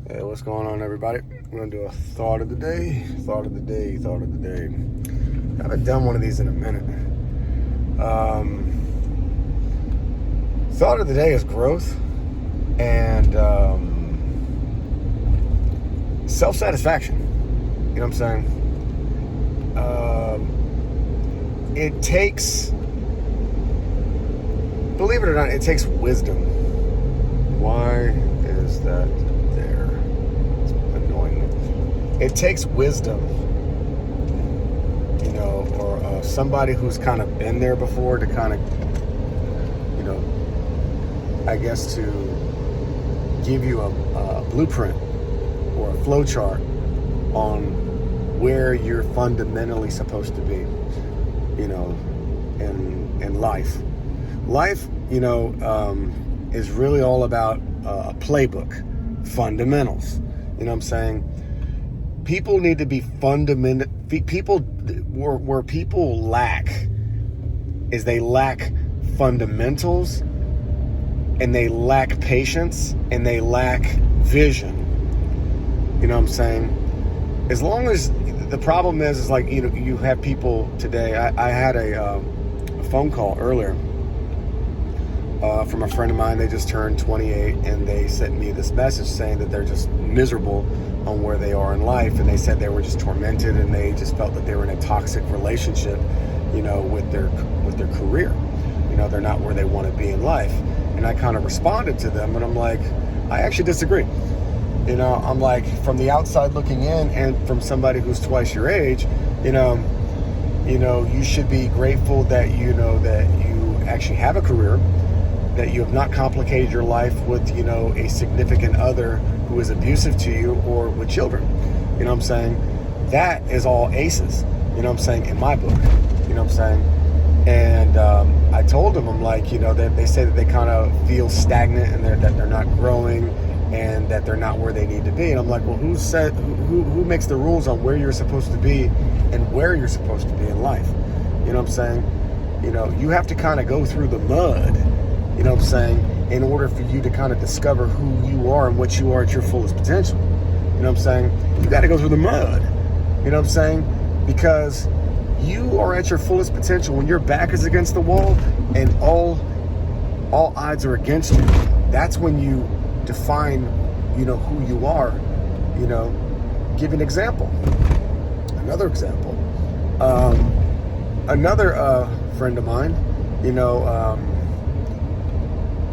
Hey, what's going on, everybody? We're gonna do a thought of the day. I haven't done one of these in a minute. Thought of the day is growth and self-satisfaction. You know what I'm saying? It takes, believe it or not, it takes wisdom. Why is that there? It's annoying me. It takes wisdom, or somebody who's kind of been there before to kind of, I guess, to give you a blueprint or a flow chart on where you're fundamentally supposed to be, in life. Life, is really all about a playbook, fundamentals. You know what I'm saying? People need to be fundamental. People, where people lack is they lack fundamentals, and they lack patience, and they lack vision. You know what I'm saying? As long as the problem is like, you have people today. I had a phone call earlier from a friend of mine. They just turned 28, and they sent me this message saying that they're just miserable on where they are in life, and they said they were just tormented, and they just felt that they were in a toxic relationship, with their career. They're not where they want to be in life. And I kind of responded to them, and I'm like, I actually disagree. I'm like, from the outside looking in, and from somebody who's twice your age, you should be grateful that that you actually have a career, that you have not complicated your life with, a significant other who is abusive to you, or with children. You know what I'm saying? That is all aces, in my book. You know what I'm saying? And I told them, I'm like, they say that they kind of feel stagnant, and that they're not growing, and that they're not where they need to be. And I'm like, well, who makes the rules on where you're supposed to be and where you're supposed to be in life? You know what I'm saying? You have to kind of go through the mud, you know what I'm saying, in order for you to kind of discover who you are and what you are at your fullest potential. You know what I'm saying? You got to go through the mud. You know what I'm saying? Because you are at your fullest potential when your back is against the wall and all odds are against you. That's when you define, who you are. Give an example. Another example. Another friend of mine,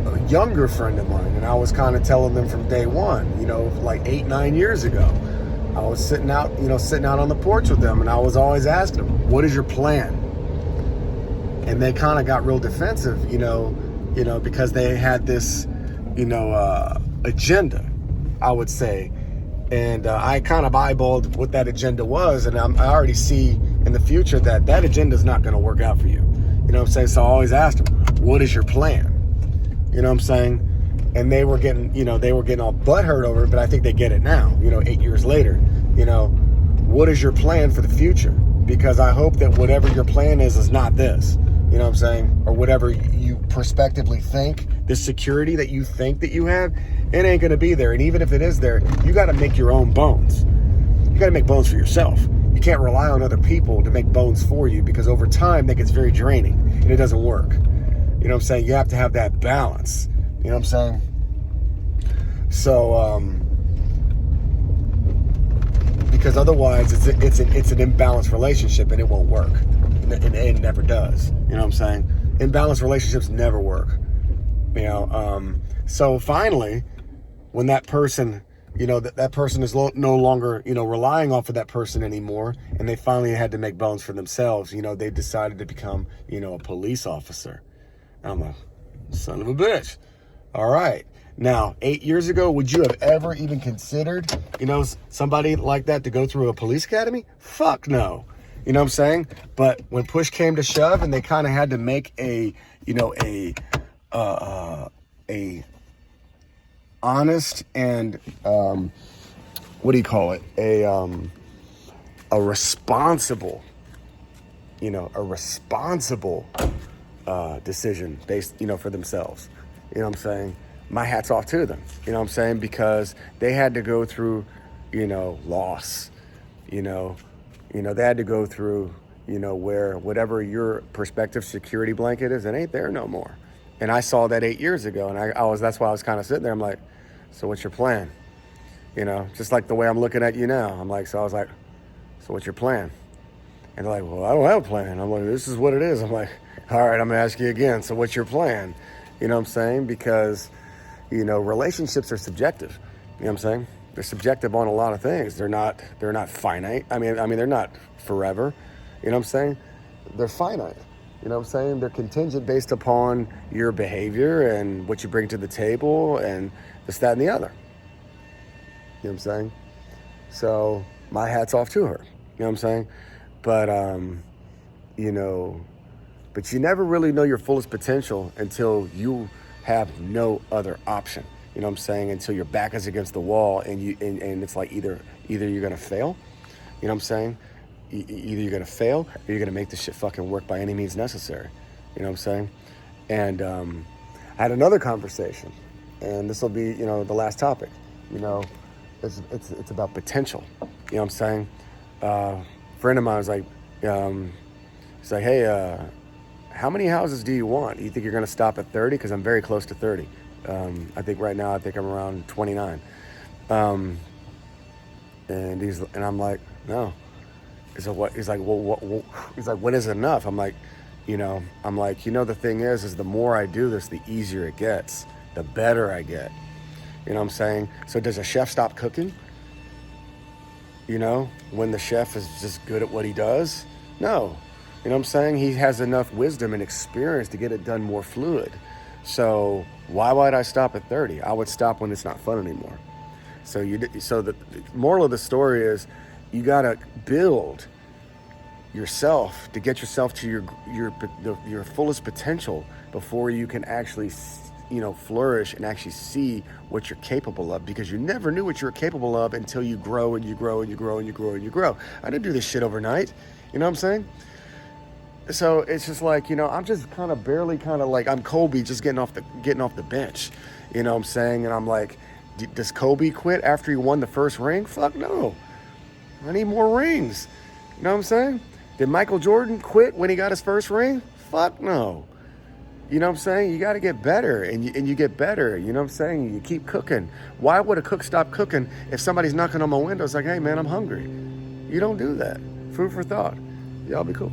a younger friend of mine, and I was kind of telling them from day one, like 8-9 years ago. I was sitting out on the porch with them, and I was always asking them, what is your plan? And they kind of got real defensive, because they had this, agenda, I would say. And I kind of eyeballed what that agenda was, and I already see in the future that agenda is not going to work out for you. You know what I'm saying? So I always asked them, what is your plan? You know what I'm saying? And they were getting all butthurt over it, but I think they get it now, 8 years later. What is your plan for the future? Because I hope that whatever your plan is not this, you know what I'm saying? Or whatever you prospectively think, this security that you think that you have, it ain't going to be there. And even if it is there, you got to make your own bones. You got to make bones for yourself. You can't rely on other people to make bones for you, because over time that gets very draining and it doesn't work. You know what I'm saying? You have to have that balance. You know what I'm saying? So, because otherwise it's an imbalanced relationship, and it won't work. And it never does. You know what I'm saying? Imbalanced relationships never work. So finally, when that person, that person is no longer, relying off of that person anymore, and they finally had to make bones for themselves, they decided to become, a police officer. And I'm like, son of a bitch. All right. Now, 8 years ago, would you have ever even considered, somebody like that to go through a police academy? Fuck no. You know what I'm saying? But when push came to shove, and they kind of had to make a honest and, what do you call it? A responsible, decision based, for themselves. You know what I'm saying? my hat's off to them. You know what I'm saying? Because they had to go through, loss. You know, they had to go through, where whatever your perspective security blanket is, it ain't there no more. And I saw that 8 years ago, and that's why I was kind of sitting there. I'm like, so what's your plan? Just like the way I'm looking at you now. I was like, so what's your plan? And they're like, well, I don't have a plan. I'm like, this is what it is. I'm like, all right, I'm gonna ask you again. So what's your plan? You know what I'm saying? Because, relationships are subjective. You know what I'm saying? They're subjective on a lot of things. They're not finite. I mean, they're not forever. You know what I'm saying? They're finite. You know what I'm saying? They're contingent based upon your behavior and what you bring to the table and this, that, and the other. You know what I'm saying? So my hat's off to her. You know what I'm saying? But, but you never really know your fullest potential until you have no other option. You know what I'm saying? Until your back is against the wall and it's like either you're going to fail. You know what I'm saying? Either you're going to fail or you're going to make this shit fucking work by any means necessary. You know what I'm saying? And I had another conversation, and this will be, the last topic. It's about potential. You know what I'm saying? A friend of mine was like, he's like, hey, how many houses do you want? You think you're going to stop at 30? Because I'm very close to 30. I think right now, I'm around 29. And I'm like, no. He's like, what? He's like, well, he's like, when is enough? I'm like, the thing is the more I do this, the easier it gets, the better I get. You know what I'm saying? So does a chef stop cooking? When the chef is just good at what he does? No. You know what I'm saying? He has enough wisdom and experience to get it done more fluid. So why would I stop at 30? I would stop when it's not fun anymore. So the moral of the story is you gotta build yourself to get yourself to your fullest potential before you can actually, flourish and actually see what you're capable of, because you never knew what you were capable of until you grow and you grow and you grow and you grow and you grow. I didn't do this shit overnight. You know what I'm saying? So it's just like, I'm just kind of barely like I'm Kobe just getting off the bench. You know what I'm saying? And I'm like, does Kobe quit after he won the first ring? Fuck no. I need more rings. You know what I'm saying? Did Michael Jordan quit when he got his first ring? Fuck no. You know what I'm saying? You got to get better, and you get better. You know what I'm saying? You keep cooking. Why would a cook stop cooking if somebody's knocking on my window? It's like, hey, man, I'm hungry. You don't do that. Food for thought. Y'all be cool.